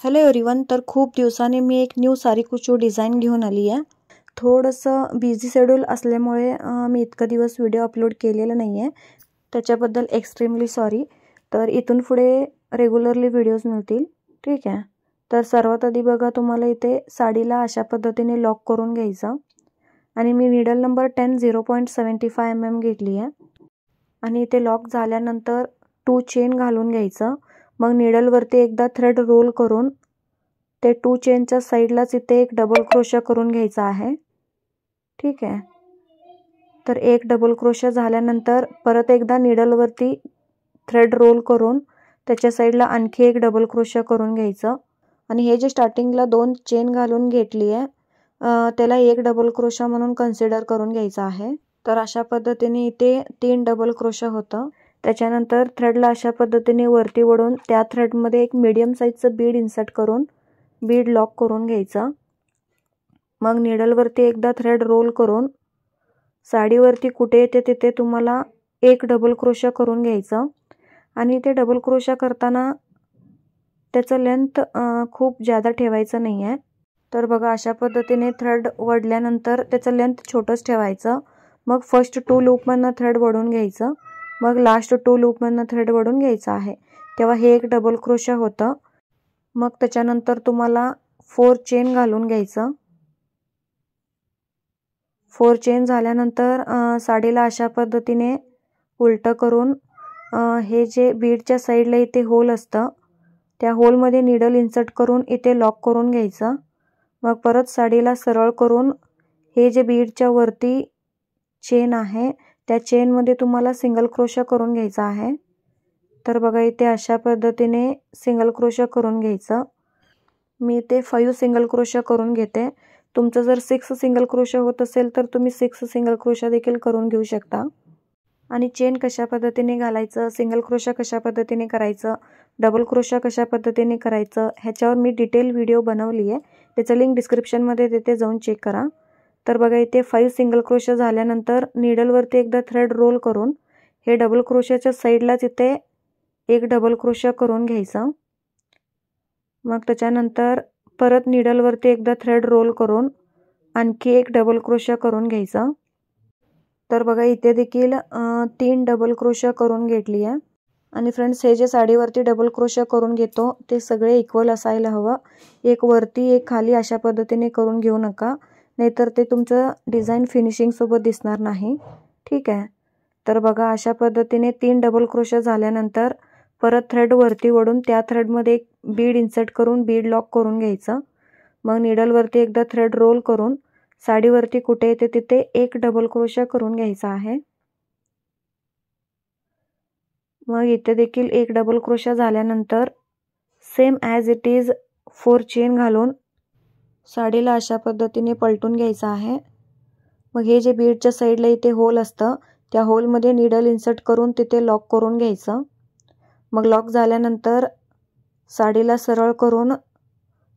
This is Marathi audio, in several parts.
हॅलो एव्हरीवन, तर खूप दिवसांनी मी एक न्यू साडी कुचू डिझाईन घेऊन आली आहे। थोडंसं बिझी शेड्यूल असल्यामुळे मी इतका दिवस व्हिडिओ अपलोड केलेला नाही आहे, त्याच्याबद्दल एक्स्ट्रीमली सॉरी। तर इथून पुढे रेग्युलरली व्हिडिओज मिळतील, ठीक आहे। तर सर्वात आधी बघा, तुम्हाला इथे साडीला अशा पद्धतीने लॉक करून घ्यायचं आणि मी नीडल नंबर 10 0.75 mm घेतली आहे आणि इथे लॉक झाल्यानंतर 2 चेन घालून घ्यायचं। मग नीडलवरती एकदा थ्रेड रोल करून ते 2 चेनच्या साईडलाच इथे एक डबल क्रोशा करून घ्यायचा आहे, ठीक आहे। तर एक डबल क्रोशा झाल्यानंतर परत एकदा नीडलवरती थ्रेड रोल करून त्याच्या साईडला आणखी एक डबल क्रोशा करून घ्यायचं आणि हे जे स्टार्टिंगला 2 चेन घालून घेतली आहे त्याला एक डबल क्रोशा म्हणून कन्सिडर करून घ्यायचा आहे। तर अशा पद्धतीने इथे 3 डबल क्रोशा होतं। त्याच्यानंतर थ्रेडला अशा पद्धतीने वरती वळून त्या थ्रेडमध्ये एक मीडियम साईजचं बीड इन्सर्ट करून बीड लॉक करून घ्यायचं। मग नीडलवरती एकदा थ्रेड रोल करून साडीवरती कुठे येते तिथे तुम्हाला एक डबल क्रोशा करून घ्यायचं आणि ते डबल क्रोशा करताना त्याचं लेंथ खूप जादा ठेवायचं नाही आहे। तर बघा, अशा पद्धतीने थ्रेड वडल्यानंतर त्याचं लेंथ छोटंच ठेवायचं। मग फर्स्ट 2 लूपमधनं थ्रेड वडून घ्यायचं, मग लास्ट 2 लूपमधनं थ्रेड वडून घ्यायचं आहे, तेव्हा हे एक डबल क्रोशा होतं। मग त्याच्यानंतर तुम्हाला 4 चेन घालून घ्यायचं। 4 चेन झाल्यानंतर साडीला अशा पद्धतीने उलटं करून हे जे बीडच्या साईडला इथे होल असतं त्या होलमध्ये नीडल इन्सर्ट करून इथे लॉक करून घ्यायचं। मग परत साडीला सरळ करून हे जे बीडच्या वरती चेन आहे त्या चेनमध्ये तुम्हाला सिंगल क्रोशा करून घ्यायचा आहे। तर बघा, इथे अशा पद्धतीने सिंगल क्रोशा करून घ्यायचं। मी इथे 5 सिंगल क्रोशा करून घेते। तुमचं जर 6 सिंगल क्रोशा होत असेल तर तुम्ही 6 सिंगल क्रोशा देखील करून घेऊ शकता। आणि चेन कशा पद्धतीने घालायचं, सिंगल क्रोशा कशा पद्धतीने करायचं, डबल क्रोशा कशा पद्धतीने करायचं, ह्याच्यावर मी डिटेल व्हिडिओ बनवली आहे, त्याचं लिंक डिस्क्रिप्शनमध्ये देते, जाऊन चेक करा। तर बघा, इथे 5 सिंगल क्रोशा झाल्यानंतर नीडलवरती एकदा थ्रेड रोल करून हे डबल क्रोशाच्या साईडलाच इथे एक डबल क्रोशा करून घ्यायचं। मग त्याच्यानंतर परत नीडलवरती एकदा थ्रेड रोल करून आणखी एक डबल क्रोशा करून घ्यायचा। तर बघा, इथे देखील 3 डबल क्रोशा करून घेतली आहे। आणि फ्रेंड्स, हे जे साडीवरती डबल क्रोशा करून घेतो ते सगळे इक्वल असायला हवं, एक वरती एक खाली अशा पद्धतीने करून घेऊ नका, नाहीतर ते तुमचं डिझाईन फिनिशिंग सोबत दिसणार नाही, ठीक आहे। तर बघा, अशा पद्धतीने 3 डबल क्रोशा झाल्यानंतर परत थ्रेड वरती वळून त्या थ्रेडमध्ये एक बीड इन्सर्ट करून बीड लॉक करून घ्यायचं। मग नीडलवरती एकदा थ्रेड रोल करून साडीवरती कुठे येते तिथे एक डबल क्रोशा करून घ्यायचा आहे। मग इथे देखील एक डबल क्रोशा झाल्यानंतर same as it is 4 chain घालून साडीला अशा पद्धतीने पलटून घ्यायचं आहे। मग हे जे बीडच्या साईडला इथे होल असतं त्या होलमध्ये नीडल इन्सर्ट करून तिथे लॉक करून घ्यायचं। मग लॉक झाल्यानंतर साडीला सरळ करून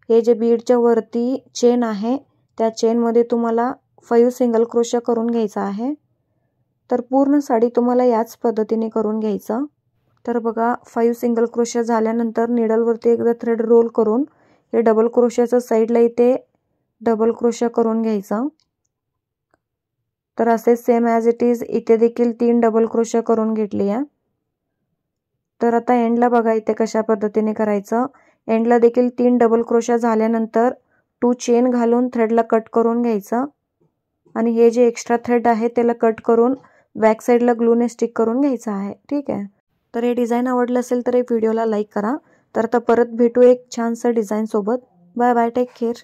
हे जे बीडच्या वरती चेन आहे त्या चेनमध्ये तुम्हाला 5 सिंगल क्रोशा करून घ्यायचा आहे। तर पूर्ण साडी तुम्हाला याच पद्धतीने करून घ्यायचं। तर बघा, 5 सिंगल क्रोशा झाल्यानंतर नीडलवरती एकदा थ्रेड रोल करून हे डबल क्रोशाच्या साईडला इथे डबल क्रोशा करून घ्यायचा। तर असे सेम ॲज इट इज इथे देखील 3 डबल क्रोशा करून घेतली आहे। तर आता एंडला बघा इथे कशा पद्धतीने करायचं। एंडला देखील 3 डबल क्रोशा झाल्यानंतर 2 चेन घालून थ्रेडला कट करून घ्यायचं आणि हे जे एक्स्ट्रा थ्रेड आहे त्याला कट करून बॅक साईडला ग्लूने स्टिक करून घ्यायचं आहे, ठीक आहे। तर हे डिझाईन आवडलं असेल तर एक व्हिडिओला लाईक करा। तर आता परत भेटू एक छानसं डिझाईन सोबत। Bye bye, take care.